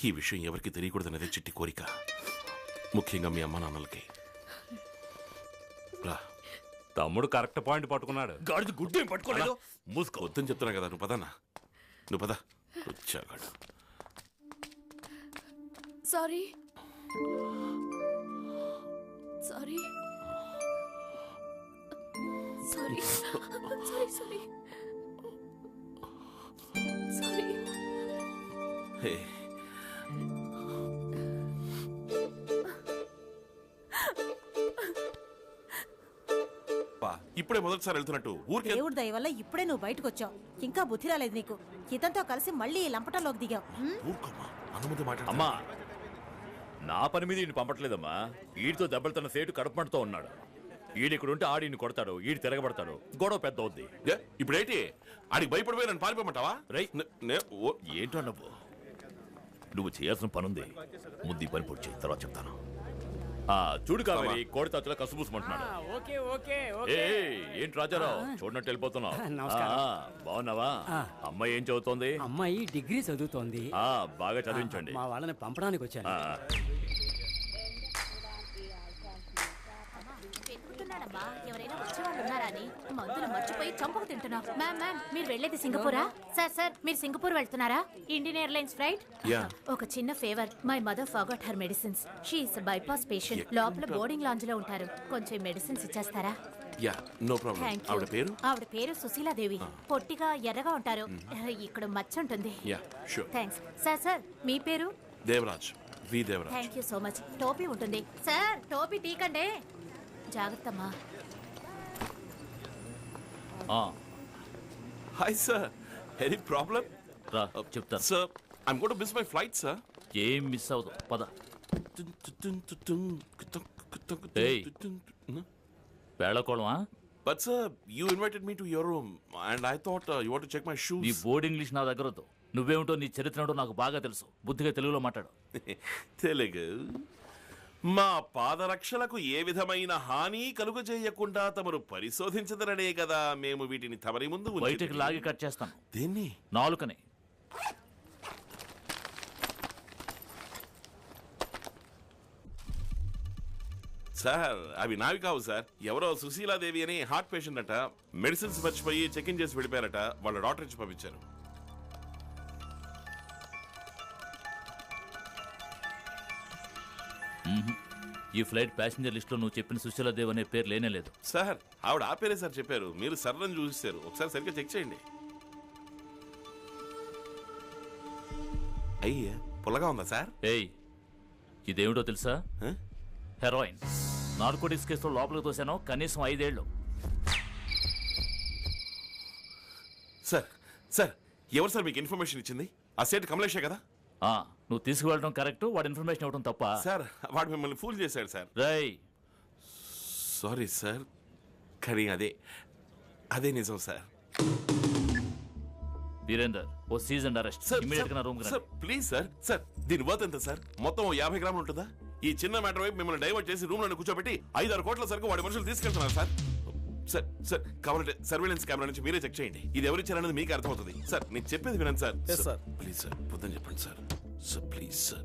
ఈ విషయం ఎవరికి తెలియకూడదనేదే చిట్టి కోరిక, ముఖ్యంగా మీ అమ్మ నాన్నలకి. రా. తమ్ముడు కరెక్ట్ పాయింట్ పట్టుకున్నాడు. గాడిద గుడ్డు ఏం పట్టుకోలేదు. మూసుకో, వద్దని చెప్తున్నా కదా. నువ్వు పదన్నా, నువ్వు పద. వచ్చాగాడు. Sorry sorry sorry sorry sorry sorry. Hey, ఇప్పుడే మొదటిసారి వెళ్తున్నట్టు ఊరికే. దేవుడి దయ వల్ల ఇప్పుడే నువ్వు బయటకు వచ్చావు. ఇంకా బుద్ధి రాలేదు నీకు. ఇతంతో కలిసి మళ్ళీ ఈ లంపటంలోకి దిగావు. ఊరుకోమ్మా, అన్నముందు మాట్లాడు. అమ్మా, నా పని మీద ఈయన పంపట్లేదమ్మా. ఈడితో దెబ్బలు సేటు కడుపుమంటతో ఉన్నాడు. ఈడిక్కడుంటే ఆడిని కొడతాడు, ఈడు తిరగబడతాడు, గొడవ పెద్ద అవుద్ది. ఇప్పుడేంటి ఆడికి భయపడిపోయి నన్ను పారిపోమంటావా? ఏంటో నువ్వు చేయాల్సిన పనుంది. ముందు ఈ పని పూర్తి చేయి, తర్వాత చెప్తాను. చూడు కావేరి, కోడి తాతలా కసుబూసమంటున్నాడు. ఏంటి రాజారావు, చూడనట్టు వెళ్ళిపోతున్నావు? బాగున్నావా? అమ్మాయి ఏం చదువుతోంది? అమ్మాయి డిగ్రీ చదువుతోంది. బాగా చదివించండి. మా వాళ్ళని పంపడానికి వచ్చాను. ఎవరైనా వచ్చేవాళ్ళు ఉన్నారా అని మందులు మర్చిపోయి చంపకు తింటున్నావు. మ్యామ్ మ్యామ్, మీరు వెళ్ళేది సింగపూరా? సార్ సార్, మీరు సింగపూర్ వెళ్తున్నారా? Indian airlines flight. ఒక చిన్న favour, my mother forgot her medicines. She is bypass patient. లోపల బోర్డింగ్ లాంజ్ లో ఉంటారు. కొంచెం మెడిసిన్స్ ఇచ్చేస్తారా? ఆవిడ పేరు సుశీలాదేవి. పొట్టిగా ఎర్రగా ఉంటారు. ఇక్కడ మచ్చ ఉంటుంది. Thanks sir. సార్ మీ పేరు? Devaraj. Thank you so much. టోపీ ఉంటుంది సార్, టోపీ తీకండి. జాగ్రత్తమ్మా. Hi sir, any problem? రా చెప్తాను. Sir, I'm going to miss my flight sir. ఏం మిస్ అవ్వదు, పద. వేళకోళమా? But sir, you invited me to your room and I thought you want to check my shoes. నీ బోర్డ్ ఇంగ్లీష్ నా దగ్గర వద్దు. నువ్వేమిటో, నీ చరిత్ర నాకు బాగా తెలుసు. బుద్ధిగా తెలుగులో మాట్లాడు. తెలుగు. మా పాదరక్షలకు ఏ విధమైన హాని కలుగజేయకుండా తమరు పరిశోధించదరనే కదా మేము వీటిని తమరి ముందు బయటకు లాగి కట్ చేస్తాను. దేన్ని? నాలుకని. సార్, అవి నావి కావు సార్. ఎవరో సుశీలాదేవి అని హార్ట్ పేషెంట్ అట. మెడిసిన్స్ మర్చిపోయి చెక్ ఇన్ చేసి వెళ్ళిపోయారట. వాళ్ళ డాక్టర్ ఇచ్చి పంపించారు. ఈ ఫ్లైట్ ప్యాసింజర్ లిస్ట్ లో నువ్వు చెప్పిన సుశీలాదేవి అనే పేరు లేనే లేదు. సార్, ఆవిడ ఆ పేరే సార్ చెప్పారు. మీరు సర్రని చూసిస్తారు. ఒకసారి సరిగ్గా చెక్ చేయండి. అయ్యా, పుల్లగా ఉందా సార్? ఏయ్, ఇదేమిటో తెలుసా? హెరాయిన్. నార్కోటిక్స్ కేసులో లోపలికి తోసాను. కనీసం 5 ఏళ్ళు. సార్ సార్, ఎవరు సార్ మీకు ఇన్ఫర్మేషన్ ఇచ్చింది? ఆ సేట్ కమలేషే కదా? నువ్వు తీసుకువెళ్ళడం కరెక్ట్, వాడు ఇన్ఫర్మేషన్ ఇవ్వడం తప్ప. సార్, వాడు మిమ్మల్ని ఫూల్ చేశాడు సార్. రై, సారీ సార్, కానీ అదే నిజం సార్. వీరేందర్, ఓ సీజన్ అరెస్ట్. ఇమిడియట్ గా నా రూమ్ కి రండి. Please sir. సార్, దీని వర్త్ ఎంత సార్? మొత్తం 50 గ్రాములు ఉంటుందా? ఈ చిన్న మ్యాటర్ వైపు మిమ్మల్ని డైవర్ట్ చేసి రూమ్ లో కూర్చోబెట్టి 5-6 కోట్ల సరుకు వాడి మనుషులు తీసుకెళ్తున్నారు సార్. సార్ సార్, కావాలంటే సర్వేలెన్స్ కెమెరా నుంచి మీరే చెక్ చేయండి. ఇది ఎవరిచ్చారనేది మీకు అర్థమవుతుంది. సార్, నేను చెప్పేది వినండి సార్. ప్లీజ్ సార్, పొద్దున చెప్పండి సార్. సార్ ప్లీజ్ సార్,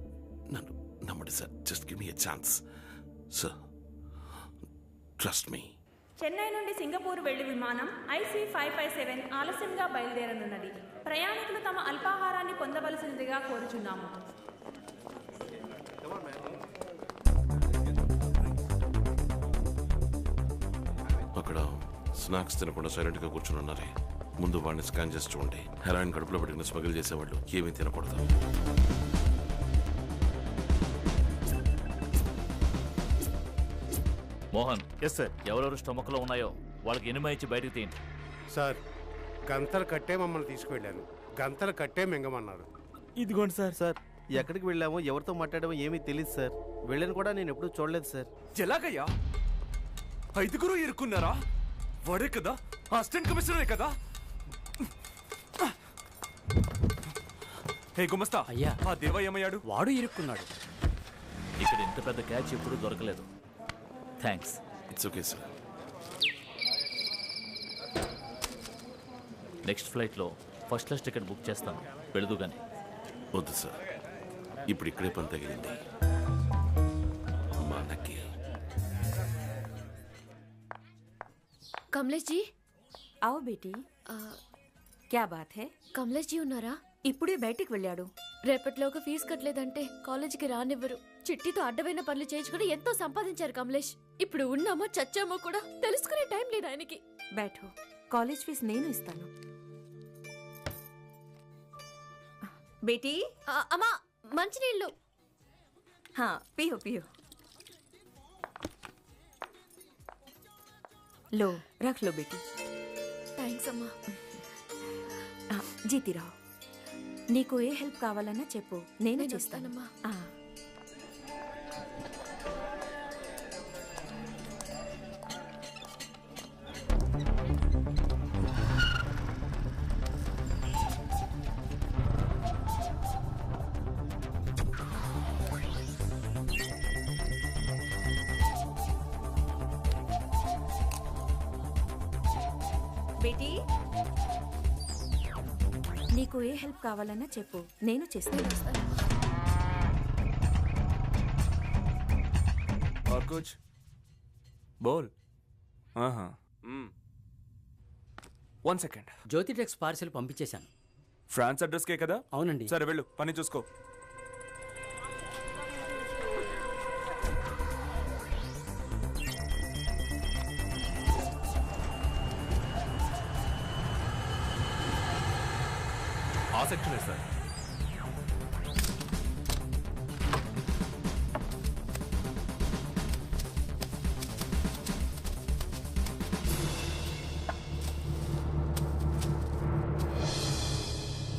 నన్ను నమ్మండి sir. Just give me a chance sir. Trust me. Chennai నుండి సింగపూర్ వెళ్లి విమానం IC557 ఆలస్యంగా బయలుదేరనున్నది. ప్రయాణికులు తమ అల్పాహారాన్ని పొందవలసినదిగా కోరుచున్నాము. అక్కడ స్నాక్స్ తినకుండా సైలెంట్ గా కూర్చుని ఉన్నారే. ముందు వాడిని స్కాన్ చేసి చూడండి. హెరాయిన్ కడుపులో పెట్టుకుని స్మగిల్ చేసేవాళ్ళు ఏమీ తినకూడదు. మోహన్. Yes sir. ఎవరెవరు స్టమక్ లో ఉన్నాయో వాళ్ళకి ఎనిమిది ఇచ్చి బయటకు తీయండి. సార్, గంతలు కట్టే మమ్మల్ని తీసుకువెళ్ళాను. గంతలు కట్టే మింగమన్నారు. ఇదిగోండి సార్. సార్, ఎక్కడికి వెళ్ళామో ఎవరితో మాట్లాడామో ఏమీ తెలియదు సార్. వెళ్ళని కూడా నేను ఎప్పుడూ చూడలేదు సార్. ఎలాగయ్యా? 5 ఇరుక్కున్నారా? వాడే కదా, అసిస్టెంట్ కమిషనరే కదా. హే గుమస్తా. అయ్యా, ఆ దేవా ఏమయ్యాడు? వాడు ఇరుక్కున్నాడు. ఇక్కడ ఇంత పెద్ద క్యాచ్ ఎప్పుడు దొరకలేదు. Thanks. It's okay sir. Next ఫ్లైట్లో ఫస్ట్ క్లాస్ టికెట్ బుక్ చేస్తాను. వెళుదు కానీ. వద్దు సార్, ఇప్పుడు ఇక్కడే పని తగిలింది మనకి. కమలేష్ జీ आओ बेटी क्या बात है? కమలేష్ జీ ఉన్నారా? ఇప్పుడే బయటికి వెళ్ళాడు. రేపటిలోగా ఫీజు కట్టలేదంటే కాలేజీకి రానివ్వరు. చిట్టితో అడ్డమైన పనులు చేయించుకుని ఎంతో సంపాదించారు కమలేష్. ఇప్పుడు ఉన్నామో చచ్చామో కూడా తెలుసుకునే టైం లేదు ఆయనకి. बैठो, కాలేజ్ ఫీజు నేను ఇస్తాను. बेटी అమ్మా మంచినీళ్ళు. हाँ पियो पियो. लो रख लो बेटी. థ్యాంక్స్ అమ్మా. జీతిరావు, నీకు ఏ హెల్ప్ కావాలన్నా చెప్పు, నేనే చేస్తానమ్మా. బేటీ, నీకు ఏ హెల్ప్ కావాలన్నా చెప్పు, నేను చేస్తాను. और कुछ बोल. One second. Jyoti Tex parcel పంపించేశాను. ఫ్రాన్స్ అడ్రస్కే కదా? అవునండి. సరే వెళ్ళు, పని చూసుకో. ఆ సెక్షనే సార్.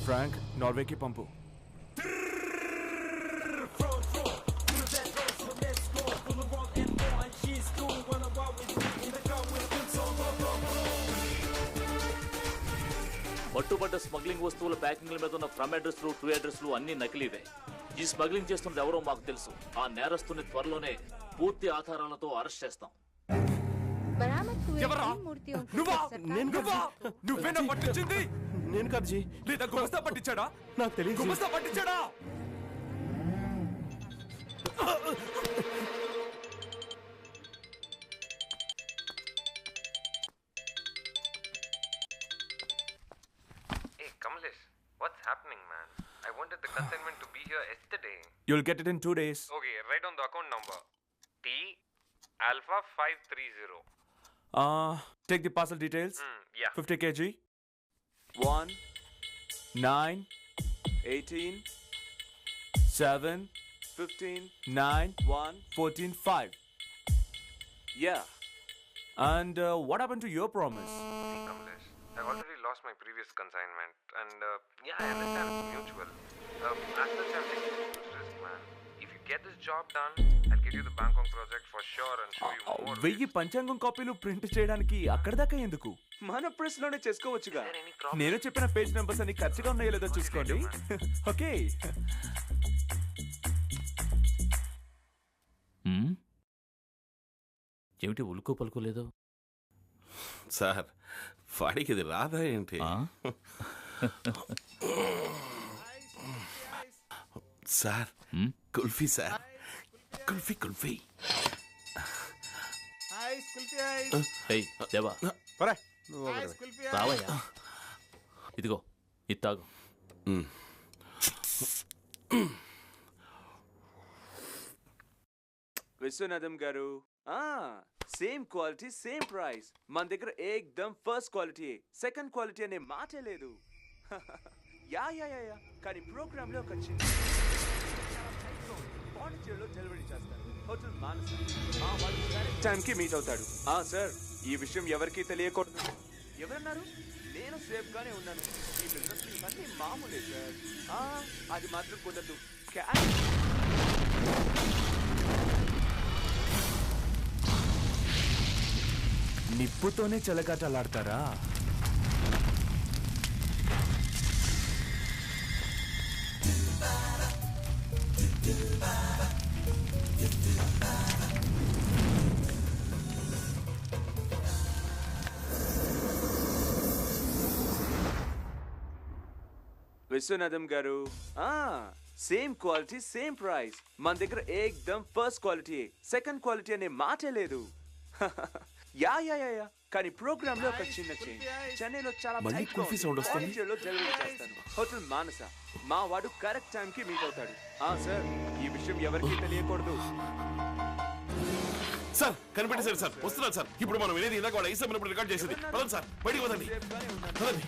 ఫ్రాంక్, నార్వేకి పంపు. పట్టుబడ్డ స్మగ్లింగ్ వస్తువుల ప్యాకింగ్ల మీద ఉన్న ఫ్రమ్ అడ్రస్లు, టు అడ్రస్లు అన్ని నకిలీవే. ఈ స్మగ్లింగ్ చేస్తున్నది ఎవరో మాకు తెలుసు. ఆ నేరస్తుని త్వరలోనే పూర్తి ఆధారాలతో అరెస్ట్ చేస్తాం. నువ్వేనా పట్టించింది? నేను కాదు జీ. లేదా గుమస్తా పట్టించాడా? నాకు తెలియదు. గుమస్తా పట్టించాడా? Hey Kamlesh, what's happening, man? I wanted the consignment to be here yesterday. You'll get it in 2 days. Okay, write down the account number. T Alpha 530. Take the parcel details. Yeah. 50 kg. 1 9 18 7 15 9 1 14 5. Yeah. And what happened to your promise? See, Kamlesh, I've already lost my previous consignment, and yeah, I understand it's mutual. As such, I'm taking a huge risk, man. If you get this job done, I'll get you the Bangkok project for sure and show you more. 1000 పంచాంగం కాపీలు print చేయడానికి అక్కడ దాకా ఎందుకు? మన press లోనే చేసుకోవచ్చుగా. నేను చెప్పిన పేజ్ నెంబర్స్ అన్ని ఖర్చుగా ఉన్నాయో లేదో చూసుకోండి. ఓకే. ఏమిటి ఉలుకు పలుకోలేదు? సార్ వాడికి ఇది రాదా ఏంటి? Sir kulfi sir, kulfi kulfi. దేవా రావయ్యా, ఇదిగో ఇది తాగు. విశ్వనాథం గారు, సేమ్ క్వాలిటీ సేమ్ ప్రైస్. మన దగ్గర ఏకదమ్ ఫస్ట్ క్వాలిటీ, సెకండ్ క్వాలిటీ అనే మాటే లేదు. Yeah yeah yeah yeah. కానీ ప్రోగ్రామ్ లో ఒక చిన్న పాండిచేరిలో డెలివరీ చేస్తారు. హోటల్ మానస టైంకి మీట్ అవుతాడు. సార్, ఈ విషయం ఎవరికి తెలియకూడదు. ఎవరన్నారు? నేను సేఫ్ గానే ఉన్నాను. ఈ బిజినెస్ ఇవన్నీ మామూలే సార్. అది మాత్రం కుదరదు. నిప్పుతోనే చెలగాటలాడతారా? విశ్వనాథం గారు, సేమ్ క్వాలిటీ సేమ్ ప్రైస్. మన దగ్గర ఏకదమ్ ఫస్ట్ క్వాలిటీ, సెకండ్ క్వాలిటీ అనే మాటే లేదు. యా యా యా యా కానీ ప్రోగ్రామ్ లో ఒక చిన్న చేంజ్. చెన్నైలో చాలా మళ్ళీ tight గా కుల్ఫీ ఉంది. sound వస్తుంది. All India లో డెలివరీ చేస్తాను. హోటల్ మానస. మా వాడు కరెక్ట్ టైం కి మీట్ అవుతాడు. సార్ ఈ విషయం ఎవరికీ తెలియకూడదు. సార్ కనిపెట్టేశారు సార్, వస్తున్నారు సార్. ఇప్పుడు మనం వినేది ఇందాక వాడు ఐసమ్ రికార్డ్ చేసేది. పదండి సార్, బయటికి పదండి. పదండి.